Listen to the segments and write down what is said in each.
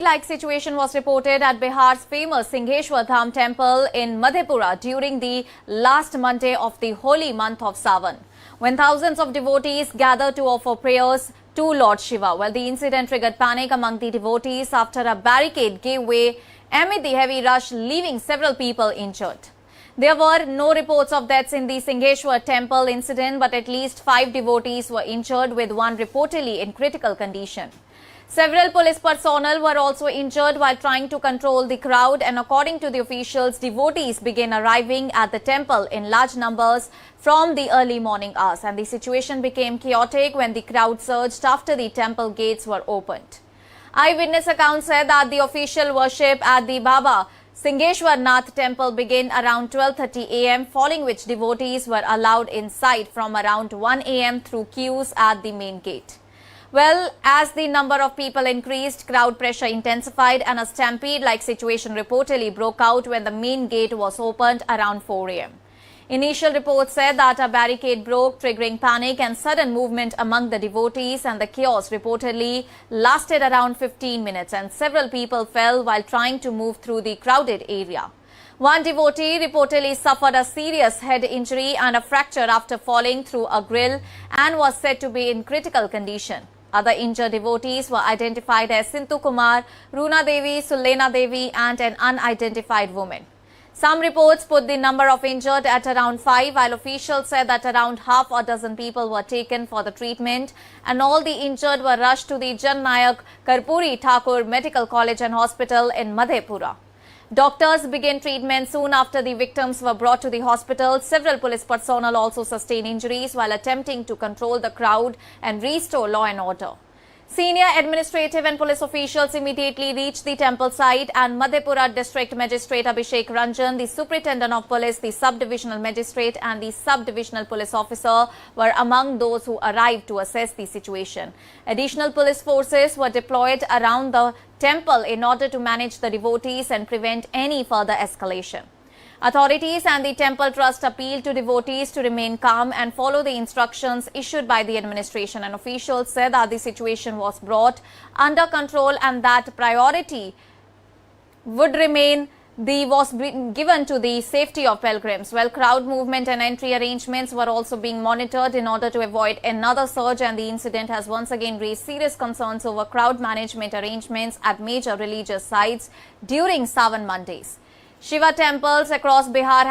Like situation was reported at Bihar's famous Singheshwar temple in Madhepura during the last Monday of the holy month of Sawan, when thousands of devotees gathered to offer prayers to Lord Shiva. Well, the incident triggered panic among the devotees after a barricade gave way amid the heavy rush, leaving several people injured. There were no reports of deaths in the Singheshwar temple incident, but at least 5 devotees were injured, with one reportedly in critical condition. Several police personnel were also injured while trying to control the crowd, and according to the officials, devotees began arriving at the temple in large numbers from the early morning hours, and the situation became chaotic when the crowd surged after the temple gates were opened. Eyewitness accounts said that the official worship at the Baba Singheshwar temple began around 12:30 a.m., following which devotees were allowed inside from around 1 a.m. through queues at the main gate. Well, as the number of people increased, crowd pressure intensified and a stampede-like situation reportedly broke out when the main gate was opened around 4 a.m. Initial reports said that a barricade broke, triggering panic and sudden movement among the devotees, and the chaos reportedly lasted around 15 minutes and several people fell while trying to move through the crowded area. One devotee reportedly suffered a serious head injury and a fracture after falling through a grill and was said to be in critical condition. Other injured devotees were identified as Sintu Kumar, Runa Devi, Sulena Devi and an unidentified woman. Some reports put the number of injured at around 5, while officials said that around half a dozen people were taken for the treatment, and all the injured were rushed to the Jan Nayak Karpuri Thakur Medical College and Hospital in Madhepura. Doctors began treatment soon after the victims were brought to the hospital. Several police personnel also sustained injuries while attempting to control the crowd and restore law and order. Senior administrative and police officials immediately reached the temple site, and Madhepura District Magistrate Abhishek Ranjan, the Superintendent of Police, the Sub-Divisional Magistrate and the Sub-Divisional Police Officer were among those who arrived to assess the situation. Additional police forces were deployed around the temple in order to manage the devotees and prevent any further escalation. Authorities and the temple trust appealed to devotees to remain calm and follow the instructions issued by the administration, and officials said that the situation was brought under control and that priority would remain was given to the safety of pilgrims. Well, crowd movement and entry arrangements were also being monitored in order to avoid another surge, and the incident has once again raised serious concerns over crowd management arrangements at major religious sites during Sawan Mondays. Shiva temples across Bihar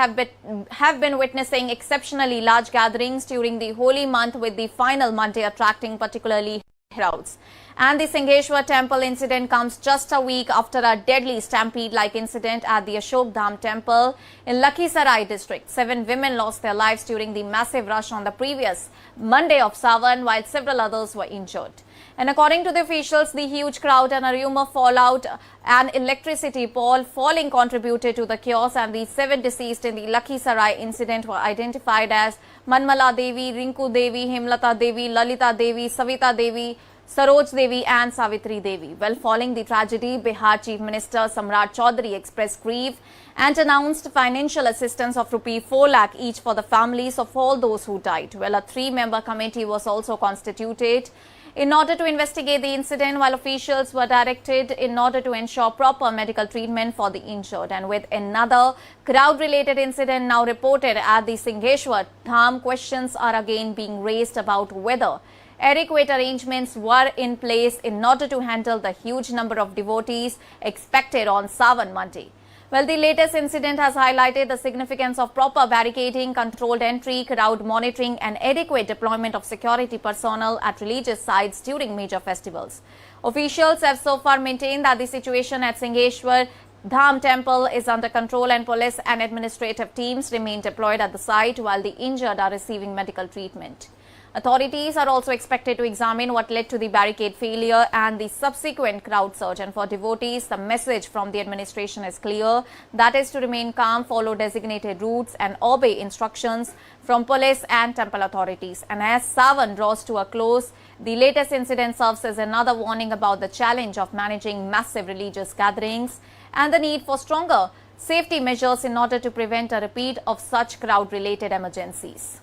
have been witnessing exceptionally large gatherings during the holy month, with the final Monday attracting particularly crowds. And the Singheshwar temple incident comes just a week after a deadly stampede-like incident at the Ashok Dham temple in Lakhisarai district. 7 women lost their lives during the massive rush on the previous Monday of Sawan, while several others were injured. And according to the officials, the huge crowd and a rumor fallout and electricity pole falling contributed to the chaos, and the 7 deceased in the Lakhisarai incident were identified as Manmala Devi, Rinku Devi, Himlata Devi, Lalita Devi, Savita Devi, Saroj Devi and Savitri Devi. Well, following the tragedy, Bihar Chief Minister Samrat Chaudhary expressed grief and announced financial assistance of ₹4 lakh each for the families of all those who died. Well, a 3-member committee was also constituted in order to investigate the incident, while officials were directed in order to ensure proper medical treatment for the injured. And with another crowd-related incident now reported at the Singheshwar Dham, questions are again being raised about whether adequate arrangements were in place in order to handle the huge number of devotees expected on Sawan Monday. Well, the latest incident has highlighted the significance of proper barricading, controlled entry, crowd monitoring and adequate deployment of security personnel at religious sites during major festivals. Officials have so far maintained that the situation at Singheshwar Dham temple is under control, and police and administrative teams remain deployed at the site while the injured are receiving medical treatment. Authorities are also expected to examine what led to the barricade failure and the subsequent crowd surge. And for devotees, the message from the administration is clear. That is to remain calm, follow designated routes and obey instructions from police and temple authorities. And as Sawan draws to a close, the latest incident serves as another warning about the challenge of managing massive religious gatherings and the need for stronger safety measures in order to prevent a repeat of such crowd-related emergencies.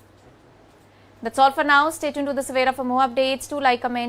That's all for now. Stay tuned to the Savera for more updates. Do like, comment.